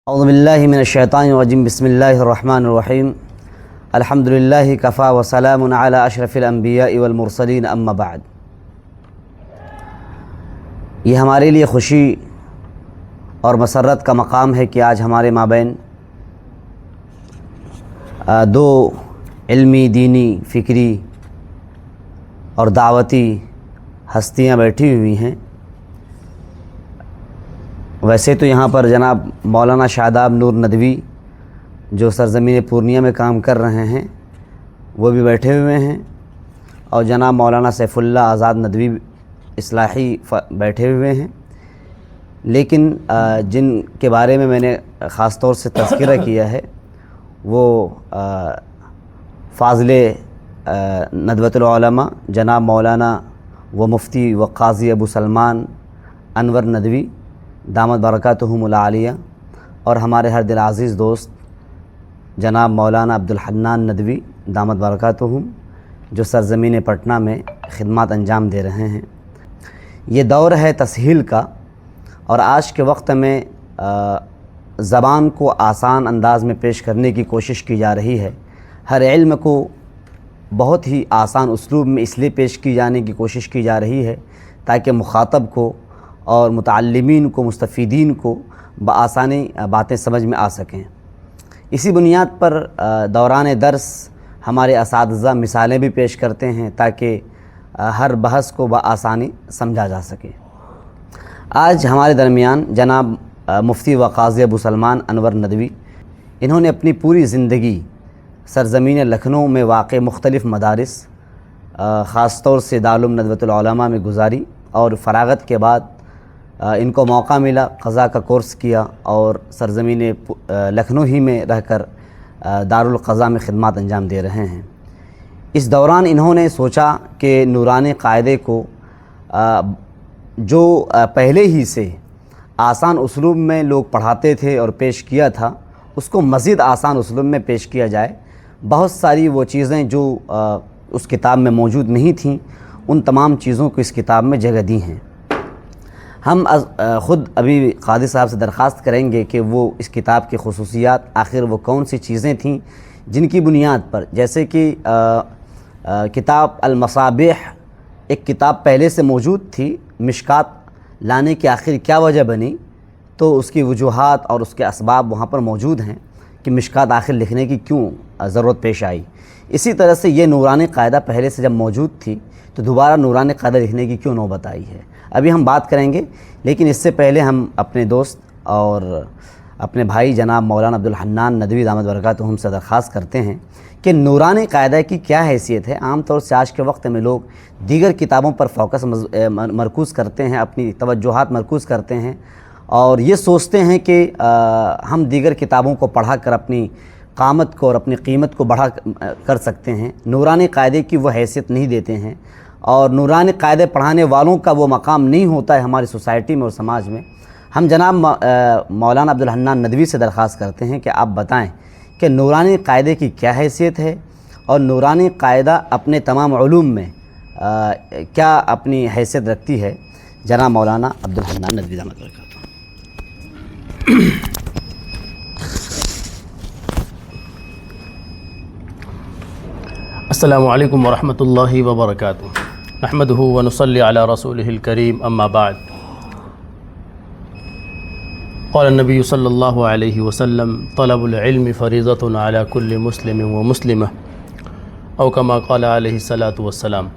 اعوذ باللہ من الشیطان الرجیم بسم اللہ الرحمن الرحیم الحمدللہ کفا وسلام علی اشرف الانبیاء والمرسلین اما بعد۔ یہ ہمارے لیے خوشی اور مسرت کا مقام ہے کہ آج ہمارے مابین دو علمی، دینی، فکری اور دعوتی ہستیاں بیٹھی ہوئی ہیں۔ ویسے تو یہاں پر جناب مولانا شاداب نور ندوی جو سرزمین پورنیہ میں کام کر رہے ہیں وہ بھی بیٹھے ہوئے ہیں، اور جناب مولانا سیف اللہ آزاد ندوی اصلاحی بیٹھے ہوئے ہیں، لیکن جن کے بارے میں نے خاص طور سے تذکرہ کیا ہے وہ فاضل ندوۃ العلماء جناب مولانا و مفتی و قاضی ابو سلمان انور ندوی دامت برکاتہم العالیہ، اور ہمارے ہر دل عزیز دوست جناب مولانا عبدالحنان ندوی دامت برکاتہم، جو سرزمین پٹنہ میں خدمات انجام دے رہے ہیں۔ یہ دور ہے تسہیل کا، اور آج کے وقت میں زبان کو آسان انداز میں پیش کرنے کی کوشش کی جا رہی ہے۔ ہر علم کو بہت ہی آسان اسلوب میں اس لیے پیش کی جانے کی کوشش کی جا رہی ہے تاکہ مخاطب کو اور متعلمین کو، مستفیدین کو بآسانی باتیں سمجھ میں آ سکیں۔ اسی بنیاد پر دوران درس ہمارے اساتذہ مثالیں بھی پیش کرتے ہیں تاکہ ہر بحث کو بآسانی سمجھا جا سکے۔ آج ہمارے درمیان جناب مفتی و قاضی ابو سلمان انور ندوی، انہوں نے اپنی پوری زندگی سرزمین لکھنؤ میں واقع مختلف مدارس، خاص طور سے دارالعلوم ندوۃ العلماء میں گزاری، اور فراغت کے بعد ان کو موقع ملا قضاء کا کورس کیا، اور سرزمین لکھنؤ ہی میں رہ کر دارالقضاء میں خدمات انجام دے رہے ہیں۔ اس دوران انہوں نے سوچا کہ نورانی قاعدے کو جو پہلے ہی سے آسان اسلوب میں لوگ پڑھاتے تھے اور پیش کیا تھا، اس کو مزید آسان اسلوب میں پیش کیا جائے۔ بہت ساری وہ چیزیں جو اس کتاب میں موجود نہیں تھیں، ان تمام چیزوں کو اس کتاب میں جگہ دی ہیں۔ ہم خود ابھی قاضی صاحب سے درخواست کریں گے کہ وہ اس کتاب کی خصوصیات، آخر وہ کون سی چیزیں تھیں جن کی بنیاد پر، جیسے کہ کتاب المصابیح ایک کتاب پہلے سے موجود تھی، مشکات لانے کی آخر کیا وجہ بنی، تو اس کی وجوہات اور اس کے اسباب وہاں پر موجود ہیں کہ مشکات آخر لکھنے کی کیوں ضرورت پیش آئی۔ اسی طرح سے یہ نورانی قاعدہ پہلے سے جب موجود تھی تو دوبارہ نورانی قاعدہ لکھنے کی کیوں نوبت آئی ہے، ابھی ہم بات کریں گے۔ لیکن اس سے پہلے ہم اپنے دوست اور اپنے بھائی جناب مولانا عبدالحنان ندوی دامت برکاتہم سے درخواست کرتے ہیں کہ نورانی قاعدہ کی کیا حیثیت ہے۔ عام طور سے آج کے وقت میں لوگ دیگر کتابوں پر فوکس مرکوز کرتے ہیں، اپنی توجہات مرکوز کرتے ہیں، اور یہ سوچتے ہیں کہ ہم دیگر کتابوں کو پڑھا کر اپنی قامت کو اور اپنی قیمت کو بڑھا کر سکتے ہیں، نورانی قاعدے کی وہ حیثیت نہیں دیتے ہیں، اور نورانی قاعدے پڑھانے والوں کا وہ مقام نہیں ہوتا ہے ہماری سوسائٹی میں اور سماج میں۔ ہم جناب مولانا عبدالحنان ندوی سے درخواست کرتے ہیں کہ آپ بتائیں کہ نورانی قاعدے کی کیا حیثیت ہے، اور نورانی قاعدہ اپنے تمام علوم میں کیا اپنی حیثیت رکھتی ہے۔ جناب مولانا عبدالحنان ندوی دامت برکاتہ۔ السلام علیکم ورحمۃ اللہ وبرکاتہ۔ نحمدہ ونصلی علی رسولہ الکریم، اما بعد۔ قال النبی صلی اللہ علیہ وسلم طلب العلم فریضۃ علی کل مسلم و مسلمہ، او کما قال علیہ الصلاۃ والسلام۔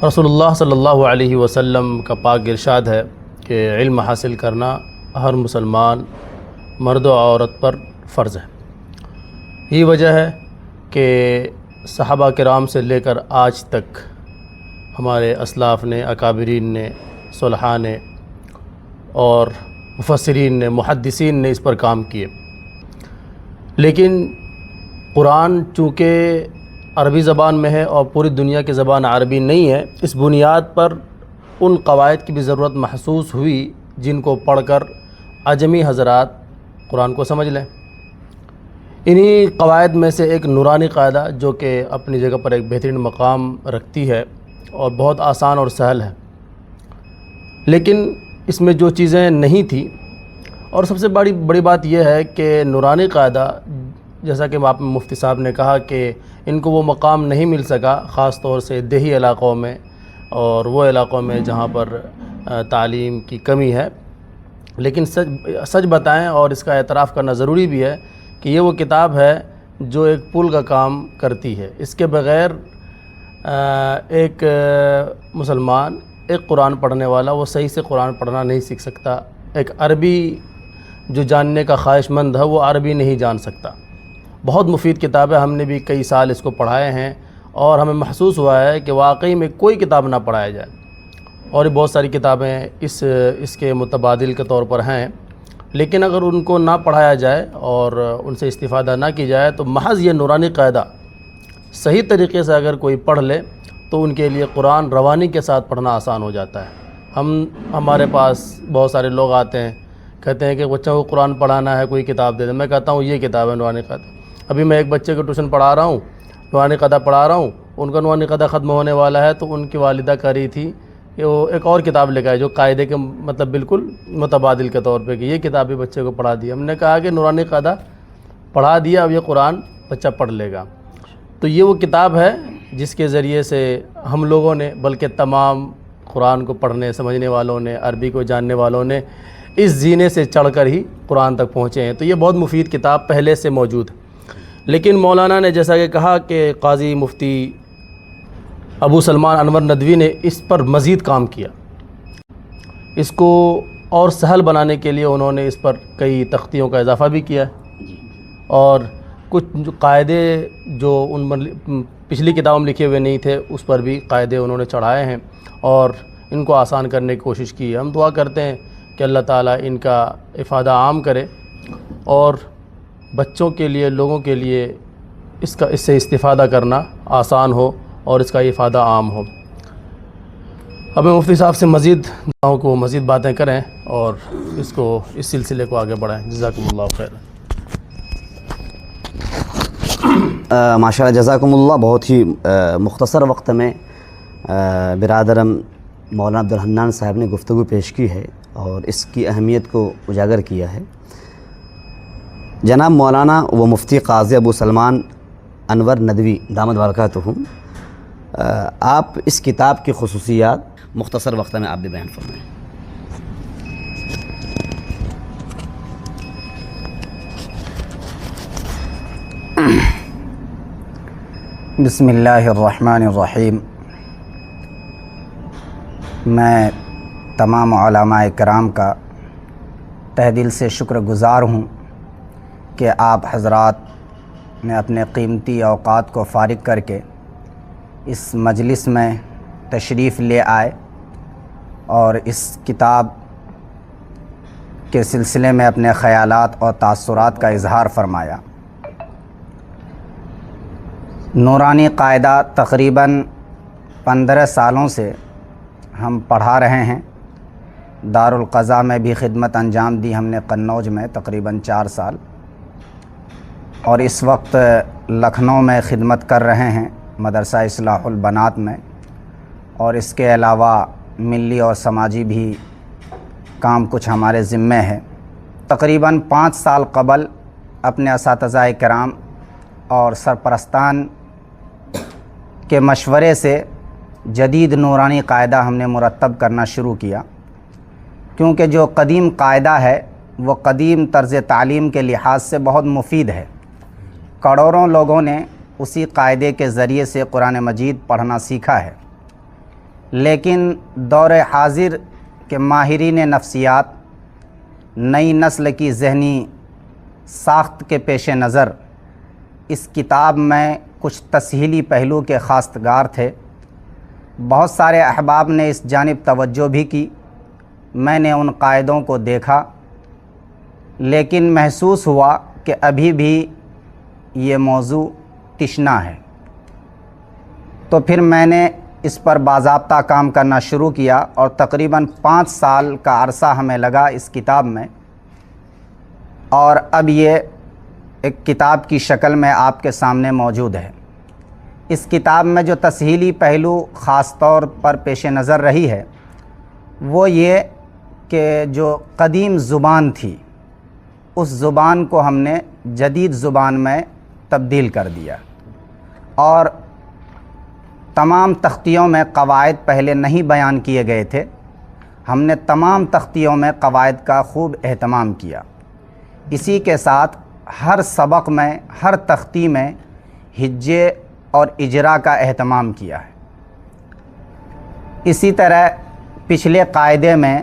رسول اللہ صلی اللہ علیہ وسلم کا پاک ارشاد ہے کہ علم حاصل کرنا ہر مسلمان مرد و عورت پر فرض ہے۔ یہی وجہ ہے کہ صحابہ کرام سے لے کر آج تک ہمارے اسلاف نے، اکابرین نے، صلحاء نے اور مفسرین نے، محدثین نے اس پر کام کیے، لیکن قرآن چونکہ عربی زبان میں ہے اور پوری دنیا کی زبان عربی نہیں ہے، اس بنیاد پر ان قواعد کی بھی ضرورت محسوس ہوئی جن کو پڑھ کر عجمی حضرات قرآن کو سمجھ لیں۔ انہی قواعد میں سے ایک نورانی قاعدہ، جو کہ اپنی جگہ پر ایک بہترین مقام رکھتی ہے اور بہت آسان اور سہل ہے، لیکن اس میں جو چیزیں نہیں تھیں اور سب سے بڑی بات یہ ہے کہ نورانی قاعدہ، جیسا کہ آپ مفتی صاحب نے کہا کہ ان کو وہ مقام نہیں مل سکا، خاص طور سے دیہی علاقوں میں اور وہ علاقوں میں جہاں پر تعلیم کی کمی ہے، لیکن سچ بتائیں اور اس کا اعتراف کرنا ضروری بھی ہے کہ یہ وہ کتاب ہے جو ایک پل کا کام کرتی ہے۔ اس کے بغیر ایک مسلمان، ایک قرآن پڑھنے والا، وہ صحیح سے قرآن پڑھنا نہیں سیکھ سکتا۔ ایک عربی جو جاننے کا خواہش مند ہے وہ عربی نہیں جان سکتا۔ بہت مفید کتاب ہے، ہم نے بھی کئی سال اس کو پڑھائے ہیں اور ہمیں محسوس ہوا ہے کہ واقعی میں کوئی کتاب نہ پڑھایا جائے، اور بھی بہت ساری کتابیں اس کے متبادل کے طور پر ہیں، لیکن اگر ان کو نہ پڑھایا جائے اور ان سے استفادہ نہ کی جائے تو محض یہ نورانی قاعدہ صحیح طریقے سے اگر کوئی پڑھ لے تو ان کے لیے قرآن روانی کے ساتھ پڑھنا آسان ہو جاتا ہے۔ ہمارے پاس بہت سارے لوگ آتے ہیں، کہتے ہیں کہ بچوں کو قرآن پڑھانا ہے، کوئی کتاب دے دیں۔ میں کہتا ہوں یہ کتاب ہے نورانی قاعدہ۔ ابھی میں ایک بچے کو ٹیوشن پڑھا رہا ہوں، نورانی قاعدہ پڑھا رہا ہوں، ان کا نورانی قاعدہ ختم ہونے والا ہے تو ان کی والدہ کہہ رہی تھی کہ وہ ایک اور کتاب لے کے آئے جو قاعدے کے مطلب بالکل متبادل کے طور پہ، کہ یہ کتاب بھی بچے کو پڑھا دی۔ ہم نے کہا کہ نورانی قاعدہ پڑھا دیا، اب یہ قرآن بچہ پڑھ لے گا۔ تو یہ وہ کتاب ہے جس کے ذریعے سے ہم لوگوں نے، بلکہ تمام قرآن کو پڑھنے سمجھنے والوں نے، عربی کو جاننے والوں نے اس زینے سے چڑھ کر ہی قرآن تک پہنچے ہیں۔ تو یہ بہت مفید کتاب پہلے سے موجود ہے، لیکن مولانا نے جیسا کہ کہا کہ قاضی مفتی ابو سلمان انور ندوی نے اس پر مزید کام کیا، اس کو اور سہل بنانے کے لیے انہوں نے اس پر کئی تختیوں کا اضافہ بھی کیا ہے، اور کچھ جو قاعدے جو پچھلی کتابوں میں لکھے ہوئے نہیں تھے اس پر بھی قاعدے انہوں نے چڑھائے ہیں اور ان کو آسان کرنے کی کوشش کی ہے۔ ہم دعا کرتے ہیں کہ اللہ تعالیٰ ان کا افادہ عام کرے اور بچوں کے لیے، لوگوں کے لیے اس سے استفادہ کرنا آسان ہو اور اس کا افادہ عام ہو۔ اب میں مفتی صاحب سے مزید دعاؤں کو مزید باتیں کریں اور اس سلسلے کو آگے بڑھائیں۔ جزاکم اللہ خیر۔ ماشاء اللہ، جزاکم اللہ۔ بہت ہی مختصر وقت میں برادرم مولانا عبدالحنان صاحب نے گفتگو پیش کی ہے اور اس کی اہمیت کو اجاگر کیا ہے۔ جناب مولانا و مفتی قاضی ابو سلمان انور ندوی دامت برکاتہم، آپ اس کتاب کی خصوصیات مختصر وقت میں آپ بھی بیان فرمائیں۔ بسم اللہ الرحمن الرحیم۔ میں تمام علماء کرام کا تہ دل سے شکر گزار ہوں کہ آپ حضرات نے اپنے قیمتی اوقات کو فارغ کر کے اس مجلس میں تشریف لے آئے اور اس کتاب کے سلسلے میں اپنے خیالات اور تاثرات کا اظہار فرمایا۔ نورانی قاعدہ تقریباً 15 سالوں سے ہم پڑھا رہے ہیں۔ دارالقضاء میں بھی خدمت انجام دی ہم نے، قنوج میں تقریباً 4 سال، اور اس وقت لکھنؤ میں خدمت کر رہے ہیں مدرسہ اصلاح البنات میں، اور اس کے علاوہ ملی اور سماجی بھی کام کچھ ہمارے ذمے ہے۔ تقریباً 5 سال قبل اپنے اساتذہ کرام اور سرپرستان کے مشورے سے جدید نورانی قاعدہ ہم نے مرتب کرنا شروع کیا، کیونکہ جو قدیم قاعدہ ہے وہ قدیم طرز تعلیم کے لحاظ سے بہت مفید ہے۔ کروڑوں لوگوں نے اسی قاعدے کے ذریعے سے قرآن مجید پڑھنا سیکھا ہے، لیکن دور حاضر کے ماہرین نفسیات نئی نسل کی ذہنی ساخت کے پیش نظر اس کتاب میں کچھ تسہیلی پہلو کے خواستگار تھے۔ بہت سارے احباب نے اس جانب توجہ بھی کی، میں نے ان قاعدوں کو دیکھا، لیکن محسوس ہوا کہ ابھی بھی یہ موضوع تشنا ہے۔ تو پھر میں نے اس پر باضابطہ کام کرنا شروع کیا اور تقریباً 5 سال کا عرصہ ہمیں لگا اس کتاب میں، اور اب یہ ایک کتاب کی شکل میں آپ کے سامنے موجود ہے۔ اس کتاب میں جو تسہیلی پہلو خاص طور پر پیش نظر رہی ہے وہ یہ کہ جو قدیم زبان تھی اس زبان کو ہم نے جدید زبان میں تبدیل کر دیا، اور تمام تختیوں میں قواعد پہلے نہیں بیان کیے گئے تھے، ہم نے تمام تختیوں میں قواعد کا خوب اہتمام کیا۔ اسی کے ساتھ ہر سبق میں، ہر تختی میں ہجے اور اجرا کا اہتمام کیا ہے۔ اسی طرح پچھلے قاعدے میں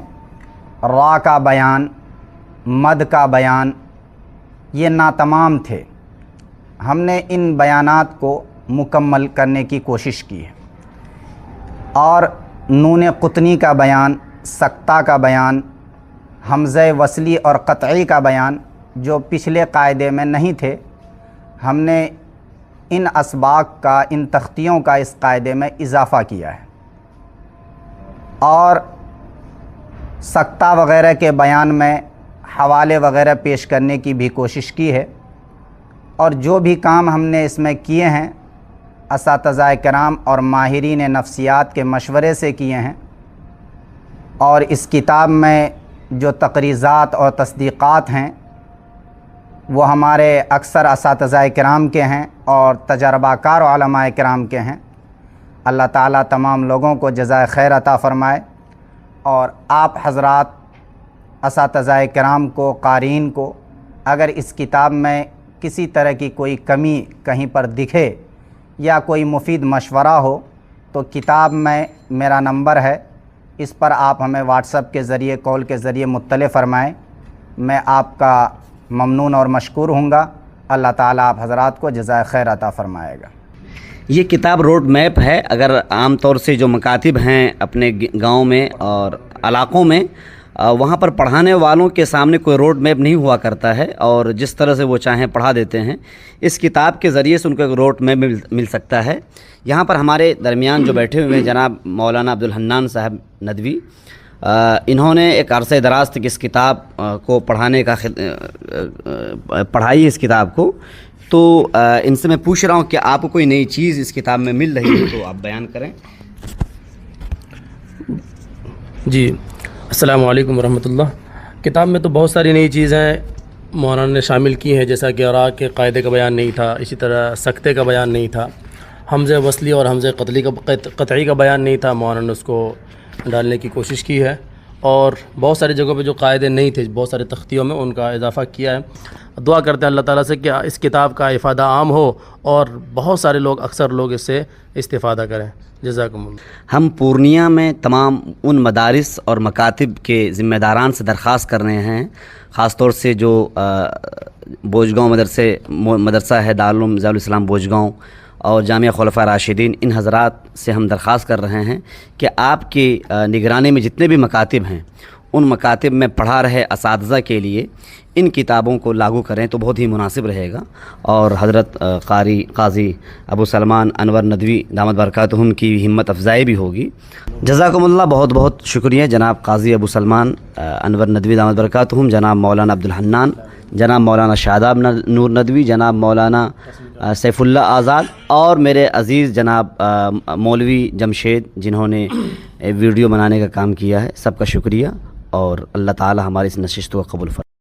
را کا بیان، مد کا بیان، یہ ناتمام تھے، ہم نے ان بیانات کو مکمل کرنے کی کوشش کی ہے، اور نون قطنی کا بیان، سکتہ کا بیان، حمزہ وصلی اور قطعی کا بیان جو پچھلے قاعدے میں نہیں تھے، ہم نے ان اسباق کا، ان تختیوں کا اس قاعدے میں اضافہ کیا ہے، اور سکتہ وغیرہ کے بیان میں حوالے وغیرہ پیش کرنے کی بھی کوشش کی ہے، اور جو بھی کام ہم نے اس میں کیے ہیں اساتذہ کرام اور ماہرین نفسیات کے مشورے سے کیے ہیں، اور اس کتاب میں جو تقریضات اور تصدیقات ہیں وہ ہمارے اکثر اساتذہ کرام کے ہیں اور تجربہ کار علماء کرام کے ہیں۔ اللہ تعالیٰ تمام لوگوں کو جزائے خیر عطا فرمائے، اور آپ حضرات اساتذہ کرام کو، قارئین کو، اگر اس کتاب میں کسی طرح کی کوئی کمی کہیں پر دکھے یا کوئی مفید مشورہ ہو تو کتاب میں میرا نمبر ہے، اس پر آپ ہمیں واٹس ایپ کے ذریعے، کال کے ذریعے مطلع فرمائیں، میں آپ کا ممنون اور مشکور ہوں گا۔ اللہ تعالیٰ آپ حضرات کو جزائے خیر عطا فرمائے گا۔ یہ کتاب روڈ میپ ہے۔ اگر عام طور سے جو مکاتب ہیں اپنے گاؤں میں اور علاقوں میں، وہاں پر پڑھانے والوں کے سامنے کوئی روڈ میپ نہیں ہوا کرتا ہے، اور جس طرح سے وہ چاہیں پڑھا دیتے ہیں، اس کتاب کے ذریعے سے ان کو ایک روڈ میپ مل سکتا ہے۔ یہاں پر ہمارے درمیان جو بیٹھے ہوئے ہیں جناب مولانا عبدالحنان صاحب ندوی، انہوں نے ایک عرصہ دراز تک اس کتاب کو پڑھائی اس کتاب کو، تو ان سے میں پوچھ رہا ہوں کہ آپ کو کوئی نئی چیز اس کتاب میں مل رہی ہے تو آپ بیان کریں۔ جی السلام علیکم ورحمۃ اللہ۔ کتاب میں تو بہت ساری نئی چیزیں مولانا نے شامل کی ہیں، جیسا کہ را کے قاعدے کا بیان نہیں تھا، اسی طرح سکتے کا بیان نہیں تھا، حمزہ وصلی اور حمزہ قطعی کا بیان نہیں تھا، مولانا نے اس کو ڈالنے کی کوشش کی ہے، اور بہت ساری جگہوں پہ جو قاعدے نہیں تھے، بہت سارے تختیوں میں ان کا اضافہ کیا ہے۔ دعا کرتے ہیں اللہ تعالیٰ سے کہ اس کتاب کا افادہ عام ہو اور بہت سارے لوگ، اکثر لوگ اس سے استفادہ کریں۔ جزاکم اللہ۔ ہم پورنیہ میں تمام ان مدارس اور مکاتب کے ذمہ داران سے درخواست کر رہے ہیں، خاص طور سے جو بوجھ گاؤں مدرسہ ہے، دارالعلوم ضیاء الاسلام بوجھ گاؤں اور جامعہ خلفاء راشدین، ان حضرات سے ہم درخواست کر رہے ہیں کہ آپ کی نگرانی میں جتنے بھی مکاتب ہیں، ان مکاتب میں پڑھا رہے اساتذہ کے لیے ان کتابوں کو لاگو کریں تو بہت ہی مناسب رہے گا، اور حضرت قاضی ابو سلمان انور ندوی دامت برکاتہم کی ہمت افزائی بھی ہوگی۔ جزاکم اللہ، بہت بہت شکریہ جناب قاضی ابو سلمان انور ندوی دامت برکاتہم، جناب مولانا عبدالحنان، جناب مولانا شاداب نور ندوی، جناب مولانا سیف اللہ آزاد، اور میرے عزیز جناب مولوی جمشید، جنہوں نے ویڈیو بنانے کا کام کیا ہے۔ سب کا شکریہ، اور اللہ تعالی ہماری اس نشست کو قبول فرمائے۔